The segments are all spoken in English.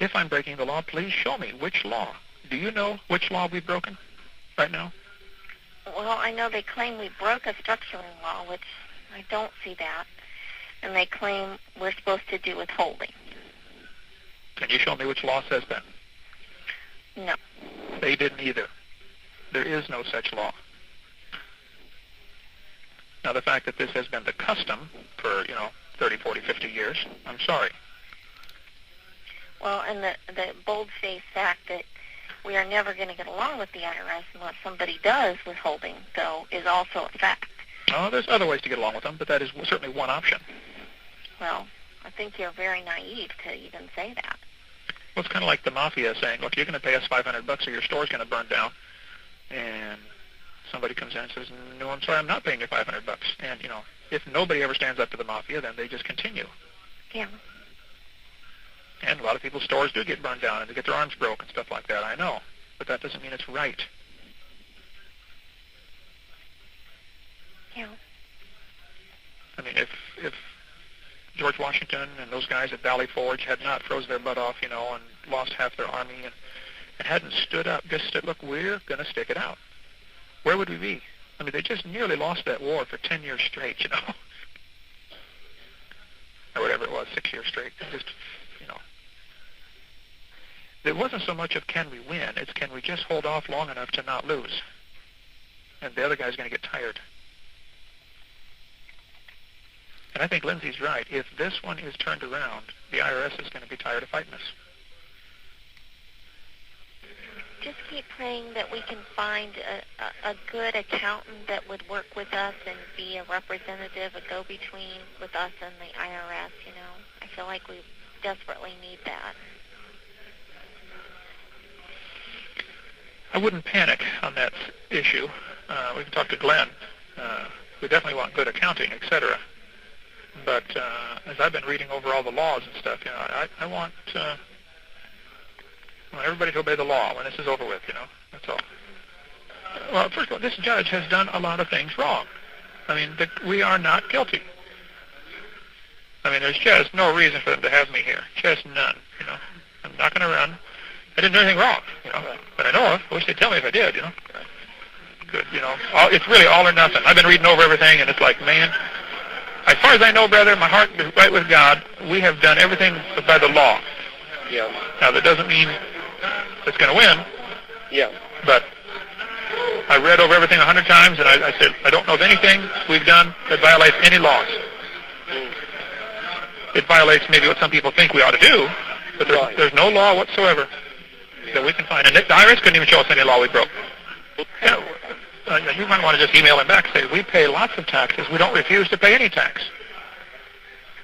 If I'm breaking the law, please show me which law. Do you know which law we've broken right now? Well, I know they claim we broke a structuring law, which I don't see that. And they claim we're supposed to do withholding. Can you show me which law says that? No. They didn't either. There is no such law. Now, the fact that this has been the custom for, 30, 40, 50 years, I'm sorry. Well, and the bold-faced fact that we are never going to get along with the IRS unless somebody does withholding, though, is also a fact. Oh, there's other ways to get along with them, but that is certainly one option. Well, I think you're very naive to even say that. Well, it's kind of like the mafia saying, look, you're going to pay us $500 or your store's going to burn down. And somebody comes in and says, no, I'm sorry, I'm not paying you $500. And, if nobody ever stands up to the mafia, then they just continue. Yeah. And a lot of people's stores do get burned down and they get their arms broke and stuff like that, I know. But that doesn't mean it's right. Yeah. I mean, if George Washington and those guys at Valley Forge had not froze their butt off, and lost half their army and hadn't stood up, just said, look, we're going to stick it out, where would we be? I mean, they just nearly lost that war for 10 years straight, or whatever it was, 6 years straight. Just, it wasn't so much of can we win, it's can we just hold off long enough to not lose. And the other guy's going to get tired. And I think Lindsay's right. If this one is turned around, the IRS is going to be tired of fighting us. Just keep praying that we can find a good accountant that would work with us and be a representative, a go-between with us and the IRS, I feel like we desperately need that. I wouldn't panic on that issue. We can talk to Glenn. We definitely want good accounting, etc. But as I've been reading over all the laws and stuff, I want everybody to obey the law when this is over with, that's all. Well, first of all, this judge has done a lot of things wrong. I mean, we are not guilty. I mean, there's just no reason for them to have me here. Just none, I'm not going to run. I didn't do anything wrong, but I know of. I wish they'd tell me if I did, Good, it's really all or nothing. I've been reading over everything, and it's like, man, as far as I know, brother, my heart is right with God. We have done everything by the law. Yeah. Now, that doesn't mean it's going to win. Yeah. But I read over everything 100 times, and I said, I don't know of anything we've done that violates any laws. It violates maybe what some people think we ought to do, but there's no law whatsoever that we can find. And the IRS couldn't even show us any law we broke. You might want to just email him back and say, we pay lots of taxes. We don't refuse to pay any tax.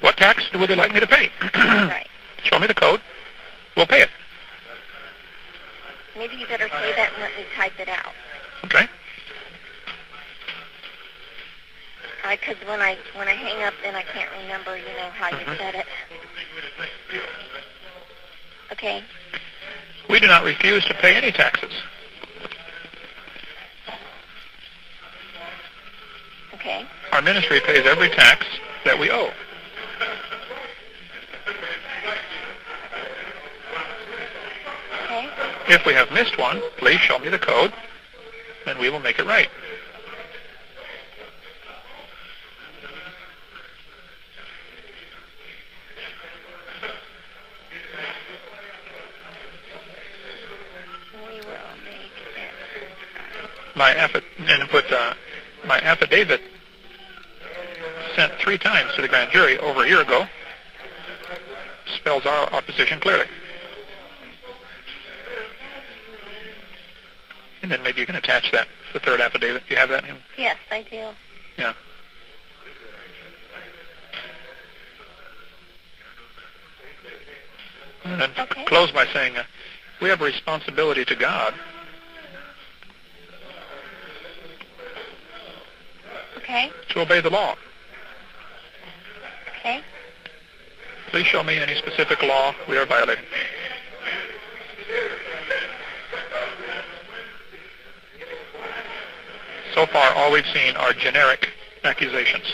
What tax would they like me to pay? Right. Show me the code. We'll pay it. Maybe you better say that and let me type it out. Okay. Because when I hang up, then I can't remember, how you said it. Okay. We do not refuse to pay any taxes. Okay. Our ministry pays every tax that we owe. Okay. If we have missed one, please show me the code, and we will make it right. We will make it. My affidavit sent 3 times to the grand jury over a year ago spells our opposition clearly. And then maybe you can attach that, the 3rd affidavit. Do you have that? Yes, I do. Yeah. And then close by saying we have a responsibility to God. Okay. To obey the law. Okay. Please show me any specific law we are violating. So far, all we've seen are generic accusations.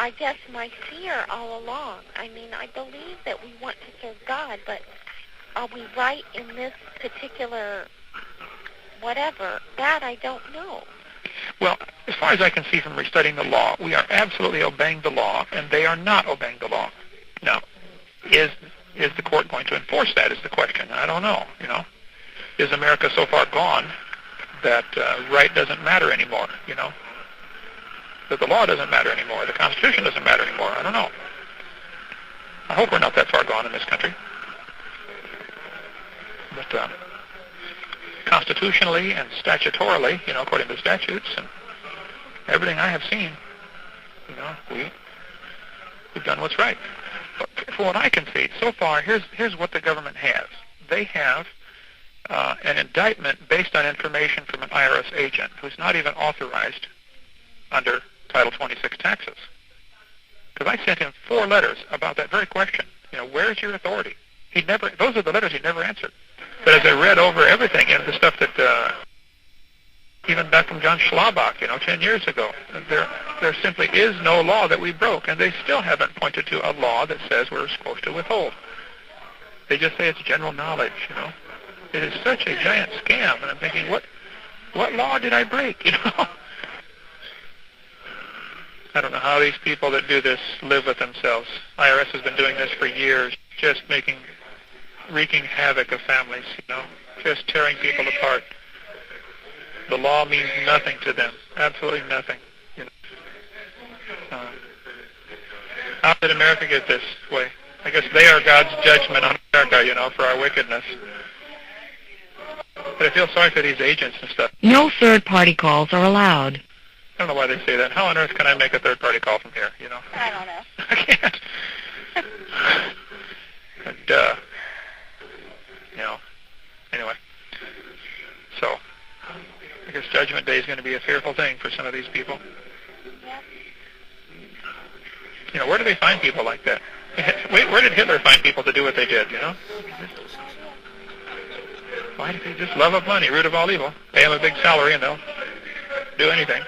I guess my fear all along. I mean, I believe that we want to serve God, but are we right in this particular whatever? That I don't know. Well, as far as I can see from restudying the law, we are absolutely obeying the law, and they are not obeying the law. Now, is the court going to enforce that is the question. I don't know, you know. Is America so far gone that right doesn't matter anymore, you know? That the law doesn't matter anymore, the Constitution doesn't matter anymore? I don't know. I hope we're not that far gone in this country. But constitutionally and statutorily, you know, according to statutes and everything I have seen, you know, we've done what's right. But for what I can see, so far, here's what the government has. They have an indictment based on information from an IRS agent who's not even authorized under Title 26 taxes. Because I sent him 4 letters about that very question. You know, where's your authority? Those are the letters he never answered. But as I read over everything, you know, the stuff that even back from John Schlabach, you know, 10 years ago, there simply is no law that we broke, and they still haven't pointed to a law that says we're supposed to withhold. They just say it's general knowledge, you know. It is such a giant scam, and I'm thinking, what law did I break, you know? I don't know how these people that do this live with themselves. IRS has been doing this for years, just wreaking havoc of families, you know, just tearing people apart. The law means nothing to them, absolutely nothing. You know. How did America get this way? I guess they are God's judgment on America, you know, for our wickedness. But I feel sorry for these agents and stuff. No third-party calls are allowed. I don't know why they say that. How on earth can I make a third-party call from here, you know? I don't know. I can't. And, you know, anyway. So, I guess Judgment Day is going to be a fearful thing for some of these people. Yep. You know, where do they find people like that? Where did Hitler find people to do what they did, you know? Why did they just love of money, root of all evil? Pay them a big salary and they'll do anything.